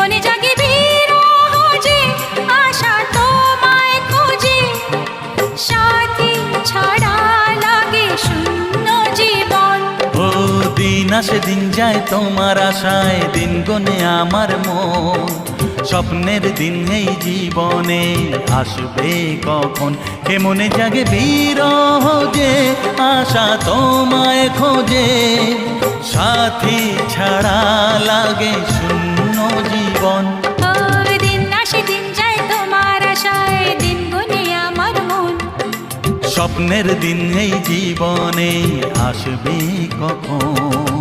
মনে জাগে বিরহ যে আশা তোমায় খোঁজে, সাথী ছাড়া লাগে শূন্য জীবন। ও দিন আসে দিন যায় তোমার আশায়, দিন গনে আমার মন। স্বপ্নের দিন এই জীবনে আসবে কখন, কে মনে জাগে বিরহ যে আশা তোমায় খোঁজে, সাথী ছাড়া লাগে শূন্য জীবন। ও দিন আসে দিন যায় তোমার আশায়, দিন গুনে আমার মন। স্বপ্নের দিন এই জীবনে আসবে কখন।